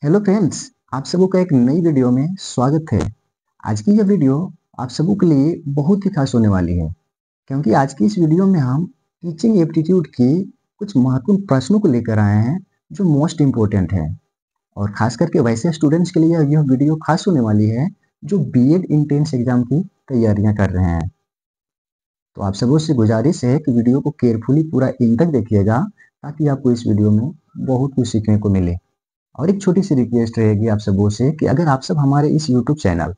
Hello friends, आप सबों का एक नई वीडियो में स्वागत है। आज की यह वीडियो आप सबों के लिए बहुत ही खास होने वाली है, क्योंकि आज की इस वीडियो में हम टीचिंग एप्टीट्यूड की कुछ महत्वपूर्ण प्रश्नों को लेकर आए हैं जो मोस्ट इम्पोर्टेंट है। और खास करके वैसे स्टूडेंट्स के लिए यह वीडियो खास होने वाली है जो बीएड इंट्रेंस एग्जाम की तैयारियां कर रहे हैं। तो आप सबों से गुजारिश है कि वीडियो को केयरफुली पूरा एंड तक देखिएगा, ताकि आपको इस वीडियो में बहुत कुछ सीखने को मिले। और एक छोटी सी रिक्वेस्ट रहेगी आप सबों से कि अगर आप सब हमारे इस YouTube channel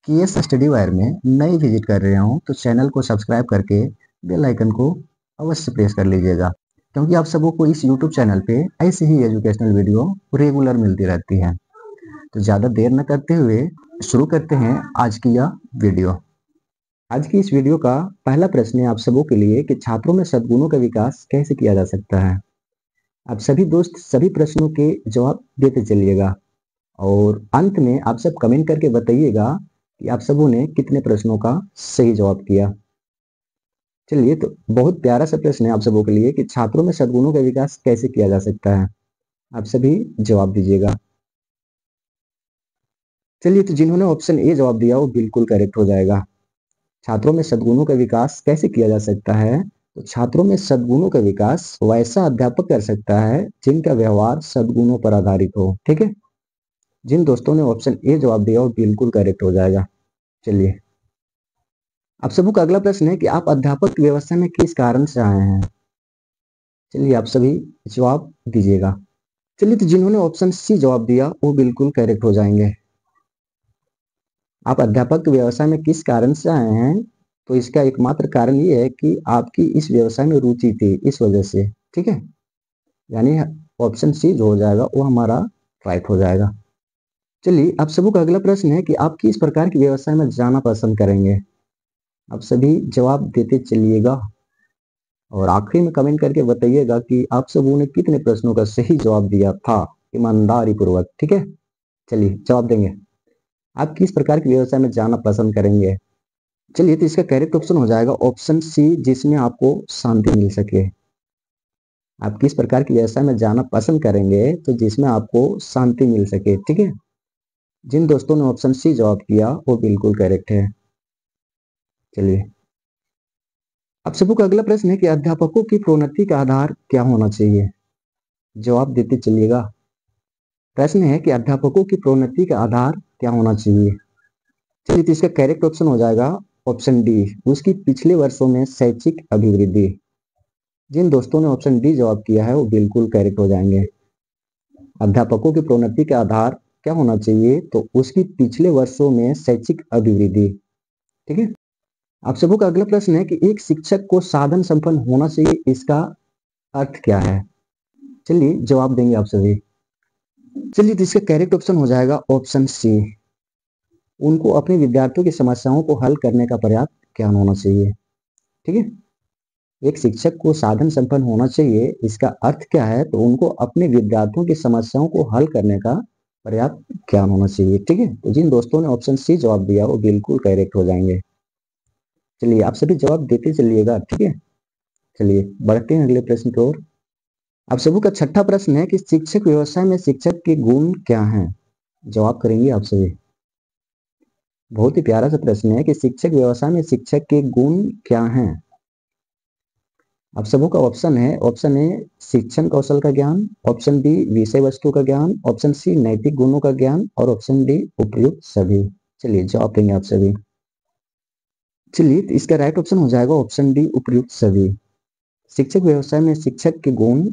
KS study wire में नए विजिट कर रहे हो तो चैनल को सब्सक्राइब करके बेल आइकन को अवश्य प्रेस कर लीजिएगा, क्योंकि आप सबों को इस यूट्यूब चैनल पे ऐसे ही एजुकेशनल वीडियो रेगुलर मिलती रहती है। तो ज़्यादा देर न करते हुए शुरू करते हैं आज की यह वीडियो। आज की इस वीडियो का पहला प्रश्न है आप सबों के लिए कि छात्रों में सद्गुणों का विकास कैसे किया जा सकता है। आप सभी दोस्त सभी प्रश्नों के जवाब देते चलिएगा और अंत में आप सब कमेंट करके बताइएगा कि आप सबों ने कितने प्रश्नों का सही जवाब किया। चलिए, तो बहुत प्यारा सा प्रश्न है आप सबों के लिए कि छात्रों में सद्गुणों का विकास कैसे किया जा सकता है। आप सभी जवाब दीजिएगा। चलिए, तो जिन्होंने ऑप्शन ए जवाब दिया वो बिल्कुल करेक्ट हो जाएगा। छात्रों में सद्गुणों का विकास कैसे किया जा सकता है, तो छात्रों में सद्गुणों का विकास वैसा अध्यापक कर सकता है जिनका व्यवहार सद्गुणों पर आधारित हो। ठीक है, जिन दोस्तों ने ऑप्शन ए जवाब दिया वो बिल्कुल करेक्ट हो जाएगा। चलिए, आप सबों का अगला प्रश्न है कि आप अध्यापक की व्यवस्था में किस कारण से आए हैं। चलिए, आप सभी जवाब दीजिएगा। चलिए, तो जिन्होंने ऑप्शन सी जवाब दिया वो बिल्कुल करेक्ट हो जाएंगे। आप अध्यापक के व्यवसाय में किस कारण से आए हैं, तो इसका एकमात्र कारण ये है कि आपकी इस व्यवसाय में रुचि थी, इस वजह से। ठीक है, यानी ऑप्शन सी जो हो जाएगा वो हमारा राइट हो जाएगा। चलिए, आप सबों का अगला प्रश्न है कि आप किस प्रकार के व्यवसाय में जाना पसंद करेंगे। आप सभी जवाब देते चलिएगा और आखिरी में कमेंट करके बताइएगा कि आप सबों ने कितने प्रश्नों का सही जवाब दिया था ईमानदारी पूर्वक। ठीक है, चलिए जवाब देंगे। आप किस प्रकार के व्यवसाय में जाना पसंद करेंगे। चलिए, तो इसका करेक्ट ऑप्शन हो जाएगा ऑप्शन सी, जिसमें आपको शांति मिल सके। आप किस प्रकार के व्यवसाय में जाना पसंद करेंगे, तो जिसमें आपको शांति मिल सके। ठीक है, जिन दोस्तों ने ऑप्शन सी जवाब किया वो बिल्कुल करेक्ट है। चलिए, आप सबों का अगला प्रश्न है कि अध्यापकों की प्रोन्नति का आधार क्या होना चाहिए। जवाब देते चलिएगा। प्रश्न है कि अध्यापकों की प्रोन्नति का आधार क्या होना चाहिए। चलिए, तो इसका करेक्ट ऑप्शन हो जाएगा ऑप्शन डी, उसकी पिछले वर्षों में शैक्षिक अभिवृद्धि। जिन दोस्तों ने ऑप्शन डी जवाब किया है वो बिल्कुल करेक्ट हो जाएंगे। अध्यापकों की प्रोन्नति का आधार क्या होना चाहिए, तो उसकी पिछले वर्षों में शैक्षिक अभिवृद्धि। ठीक है, आप सबों का अगला प्रश्न है कि एक शिक्षक को साधन संपन्न होना चाहिए, इसका अर्थ क्या है। चलिए, जवाब देंगे आप सभी। चलिए, तो इसका करेक्ट ऑप्शन हो जाएगा ऑप्शन सी, उनको अपने विद्यार्थियों की समस्याओं को हल करने का पर्याप्त ज्ञान होना चाहिए। ठीक है, एक शिक्षक को साधन संपन्न होना चाहिए, इसका अर्थ क्या है, तो उनको अपने विद्यार्थियों की समस्याओं को हल करने का पर्याप्त ज्ञान होना चाहिए। ठीक है, तो जिन दोस्तों ने ऑप्शन सी जवाब दिया वो बिल्कुल करेक्ट हो जाएंगे। चलिए, आप सभी जवाब देते चलिएगा। ठीक है, चलिए बढ़ते हैं अगले प्रश्न की ओर। आप सबों का छठा प्रश्न है कि शिक्षक व्यवसाय में शिक्षक के गुण क्या हैं। जवाब करेंगे आप सभी। बहुत ही प्यारा सा प्रश्न है कि शिक्षक व्यवसाय में शिक्षक के गुण क्या हैं। आप सबों का ऑप्शन ए शिक्षण कौशल का ज्ञान, ऑप्शन बी विषय वस्तु का ज्ञान, ऑप्शन सी नैतिक गुणों का ज्ञान और ऑप्शन डी उपयुक्त सभी। चलिए, जवाब देंगे आप सभी। चलिए, तो इसका राइट ऑप्शन हो जाएगा ऑप्शन डी उपयुक्त सभी। शिक्षक व्यवसाय में शिक्षक के गुण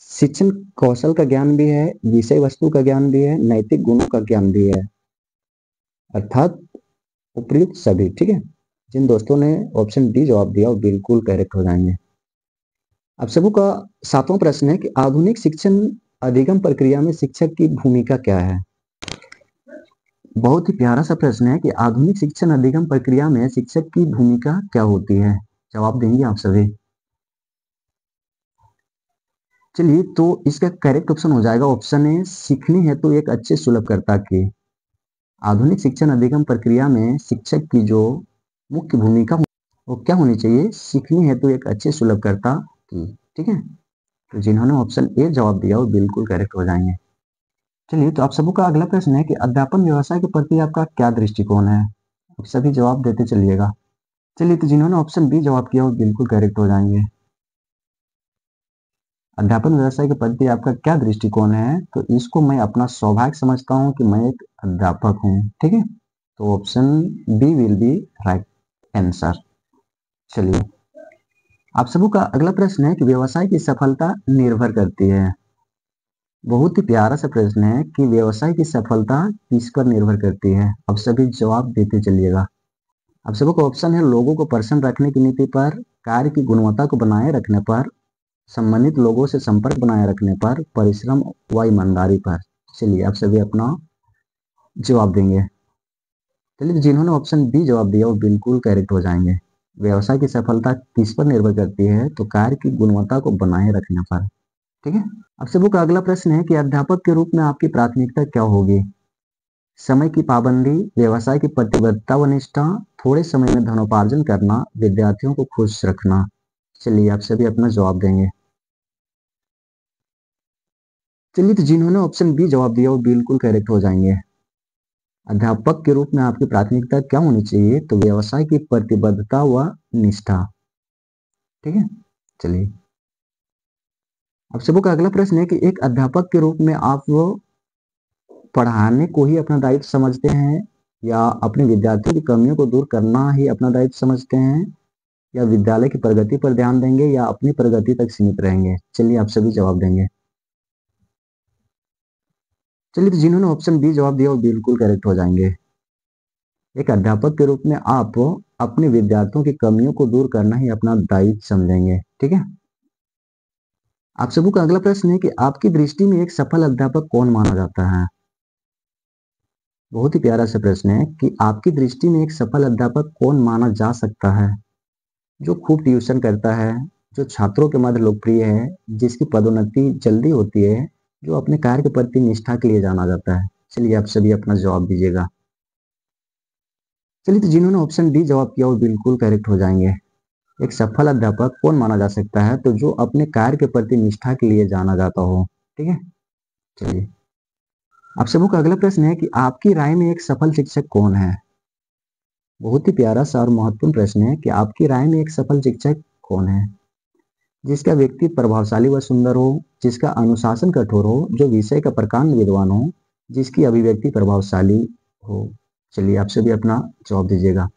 शिक्षण कौशल का ज्ञान भी है, विषय वस्तु का ज्ञान भी है, नैतिक गुणों का ज्ञान भी है, अर्थात उपयुक्त सभी। ठीक है, जिन दोस्तों ने ऑप्शन डी जवाब दिया वो बिल्कुल करेक्ट हो जाएंगे। आप सबों का सातवां प्रश्न है कि आधुनिक शिक्षण अधिगम प्रक्रिया में शिक्षक की भूमिका क्या है। बहुत ही प्यारा सा प्रश्न है कि आधुनिक शिक्षण अधिगम प्रक्रिया में शिक्षक की भूमिका क्या होती है। जवाब देंगे आप सभी। चलिए, तो इसका करेक्ट ऑप्शन हो जाएगा ऑप्शन ए सीखने हेतु एक अच्छे सुलभकर्ता की। आधुनिक शिक्षण अधिगम प्रक्रिया में शिक्षक की जो मुख्य भूमिका वो क्या होनी चाहिए, सीखने हेतु एक अच्छे सुलभकर्ता की। ठीक है, तो जिन्होंने ऑप्शन ए जवाब दिया वो बिल्कुल करेक्ट हो जाएंगे। चलिए, तो आप सबों का अगला प्रश्न है कि अध्यापन व्यवसाय के प्रति आपका क्या दृष्टिकोण है? आप सभी जवाब देते चलिएगा। चलिए, तो जिन्होंने ऑप्शन बी जवाब किया वो बिल्कुल करेक्ट हो जाएंगे। अध्यापन व्यवसाय के प्रति आपका क्या दृष्टिकोण है? तो इसको मैं अपना सौभाग्य समझता हूँ कि मैं एक अध्यापक हूँ। ठीक है, तो option B will be right answer. चलिए, आप सबों का अगला प्रश्न है कि व्यवसाय की सफलता निर्भर करती है। बहुत ही प्यारा सा प्रश्न है कि व्यवसाय की सफलता किस पर निर्भर करती है। अब सभी जवाब देते चलिएगा। आप सबों का ऑप्शन है लोगों को प्रसन्न रखने की नीति पर, कार्य की गुणवत्ता को बनाए रखने पर, संबंधित लोगों से संपर्क बनाए रखने पर, परिश्रम व ईमानदारी पर। चलिए, आप सभी अपना जवाब देंगे। चलिए, तो जिन्होंने ऑप्शन बी जवाब दिया वो बिल्कुल करेक्ट हो जाएंगे। व्यवसाय की सफलता किस पर निर्भर करती है? तो कार्य की गुणवत्ता को बनाए रखने पर। ठीक है, अब सबों का अगला प्रश्न है कि अध्यापक के रूप में आपकी प्राथमिकता क्या होगी? समय की पाबंदी, व्यवसाय की प्रतिबद्धता व निष्ठा, थोड़े समय में धनोपार्जन करना, विद्यार्थियों को खुश रखना। चलिए, आप सभी अपना जवाब देंगे। चलिए, तो जिन्होंने ऑप्शन बी जवाब दिया वो बिल्कुल करेक्ट हो जाएंगे। अध्यापक के रूप में आपकी प्राथमिकता क्या होनी चाहिए? तो व्यवसाय की प्रतिबद्धता व निष्ठा। ठीक है, चलिए, अब सबों का अगला प्रश्न है कि एक अध्यापक के रूप में आप वो पढ़ाने को ही अपना दायित्व समझते हैं, या अपने विद्यार्थियों की कमियों को दूर करना ही अपना दायित्व समझते हैं, या विद्यालय की प्रगति पर ध्यान देंगे, या अपनी प्रगति तक सीमित रहेंगे? चलिए, आप सभी जवाब देंगे। चलिए, तो जिन्होंने ऑप्शन बी जवाब दिया वो बिल्कुल करेक्ट हो जाएंगे। एक अध्यापक के रूप में आप अपने विद्यार्थियों की कमियों को दूर करना ही अपना दायित्व समझेंगे। ठीक है, आप सबों का अगला प्रश्न है कि आपकी दृष्टि में एक सफल अध्यापक कौन माना जाता है? बहुत ही प्यारा सा प्रश्न है कि आपकी दृष्टि में एक सफल अध्यापक कौन माना जा सकता है? जो खूब ट्यूशन करता है, जो छात्रों के मध्य लोकप्रिय है, जिसकी पदोन्नति जल्दी होती है, जो अपने कार्य के प्रति निष्ठा के लिए जाना जाता है। चलिए, आप सभी अपना जवाब दीजिएगा। चलिए, तो जिन्होंने ऑप्शन डी जवाब किया वो बिल्कुल करेक्ट हो जाएंगे। एक सफल अध्यापक कौन माना जा सकता है? तो जो अपने कार्य के प्रति निष्ठा के लिए जाना जाता हो। ठीक है, चलिए, आप सबों का अगला प्रश्न है कि आपकी राय में एक सफल शिक्षक कौन है? बहुत ही प्यारा सा और महत्वपूर्ण प्रश्न है कि आपकी राय में एक सफल शिक्षक कौन है? जिसका व्यक्तित्व प्रभावशाली व सुंदर हो, जिसका अनुशासन कठोर हो, जो विषय का प्रकांड विद्वान हो, जिसकी अभिव्यक्ति प्रभावशाली हो। चलिए, आप सभी अपना जवाब दीजिएगा।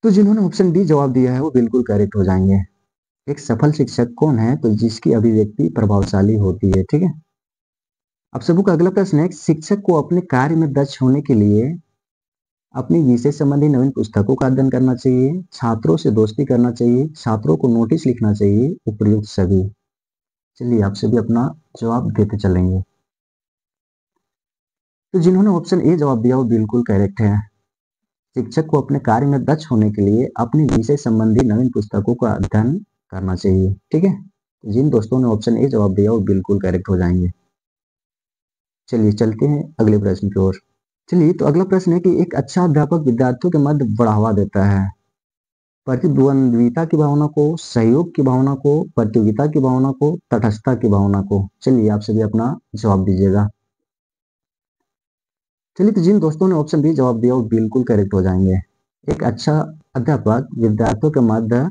तो जिन्होंने ऑप्शन डी जवाब दिया है वो बिल्कुल करेक्ट हो जाएंगे। एक सफल शिक्षक कौन है? तो जिसकी अभिव्यक्ति प्रभावशाली होती है। ठीक है, अब सबों का अगला प्रश्न है, शिक्षक को अपने कार्य में दक्ष होने के लिए अपनी विषय संबंधी नवीन पुस्तकों का अध्ययन करना चाहिए, छात्रों से दोस्ती करना चाहिए, छात्रों को नोटिस लिखना चाहिए, उपयुक्त सभी। चलिए, आप सभी अपना जवाब देते चलेंगे। तो जिन्होंने ऑप्शन ए जवाब दिया वो बिल्कुल करेक्ट है। शिक्षक को अपने कार्य में दक्ष होने के लिए अपनी विषय संबंधी नवीन पुस्तकों का अध्ययन करना चाहिए। ठीक है, जिन दोस्तों ने ऑप्शन ए जवाब दिया वो बिल्कुल करेक्ट हो जाएंगे। चलिए, चलते हैं अगले प्रश्न की ओर। चलिए, तो अगला प्रश्न है कि एक अच्छा अध्यापक विद्यार्थियों के मध्य बढ़ावा देता है प्रतिद्वंद्विता की भावना को, सहयोग की भावना को, प्रतियोगिता की भावना को, तटस्थता की भावना को। चलिए, आप सभी अपना जवाब दीजिएगा। चलिए, तो जिन दोस्तों ने ऑप्शन बी जवाब दिया वो बिल्कुल करेक्ट हो जाएंगे। एक अच्छा अध्यापक विद्यार्थियों के मध्य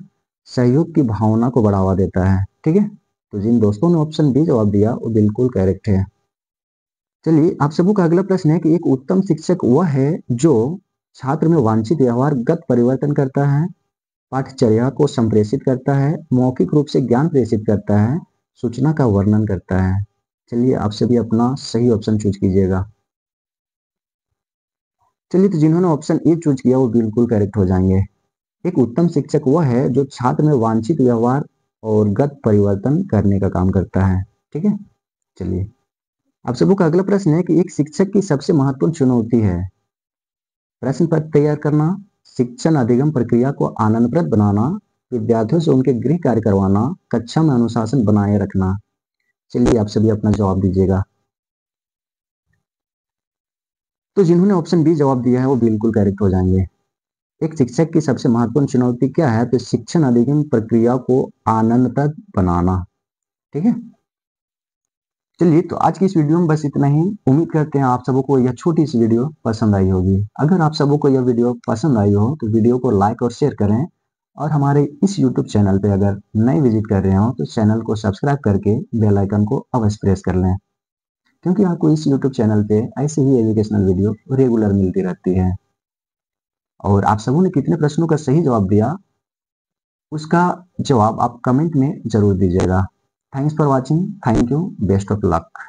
सहयोग की भावना को बढ़ावा देता है। ठीक है, तो जिन दोस्तों ने ऑप्शन बी जवाब दिया वो बिल्कुल करेक्ट है। चलिए, आप सबों का अगला प्रश्न है कि एक उत्तम शिक्षक वह है जो छात्र में वांछित व्यवहारगत परिवर्तन करता है, पाठचर्या को संप्रेषित करता है, मौखिक रूप से ज्ञान प्रेषित करता है, सूचना का वर्णन करता है। चलिए, आप सभी अपना सही ऑप्शन चूज कीजिएगा। चलिए, तो जिन्होंने ऑप्शन ए चूज किया वो बिल्कुल करेक्ट हो जाएंगे। एक उत्तम शिक्षक वह है जो छात्र में वांछित व्यवहार और गत परिवर्तन करने का काम करता है। ठीक है, चलिए, आप सबों का अगला प्रश्न है कि एक शिक्षक की सबसे महत्वपूर्ण चुनौती है प्रश्न पत्र तैयार करना, शिक्षण अधिगम प्रक्रिया को आनंदप्रद बनाना, विद्यार्थियों से उनके गृह कार्य करवाना, कक्षा में अनुशासन बनाए रखना। चलिए, आप सभी अपना जवाब दीजिएगा। तो जिन्होंने ऑप्शन बी जवाब दिया है वो बिल्कुल करेक्ट हो जाएंगे। एक शिक्षक की सबसे महत्वपूर्ण चुनौती क्या है? तो शिक्षण अधिगम प्रक्रिया को आनंदप्रद बनाना। ठीक है, चलिए, तो आज की इस वीडियो में बस इतना ही। उम्मीद करते हैं आप सबों को यह छोटी सी वीडियो पसंद आई होगी। अगर आप सबों को यह वीडियो पसंद आई हो तो वीडियो को लाइक और शेयर करें, और हमारे इस यूट्यूब चैनल पे अगर नए विजिट कर रहे हो तो चैनल को सब्सक्राइब करके बेल आइकन को अवश्य प्रेस कर लें, क्योंकि आपको इस यूट्यूब चैनल पे ऐसे ही एजुकेशनल वीडियो रेगुलर मिलती रहती है। और आप सबों ने कितने प्रश्नों का सही जवाब दिया, उसका जवाब आप कमेंट में जरूर दीजिएगा। Thanks for watching. Thank you. Best of luck.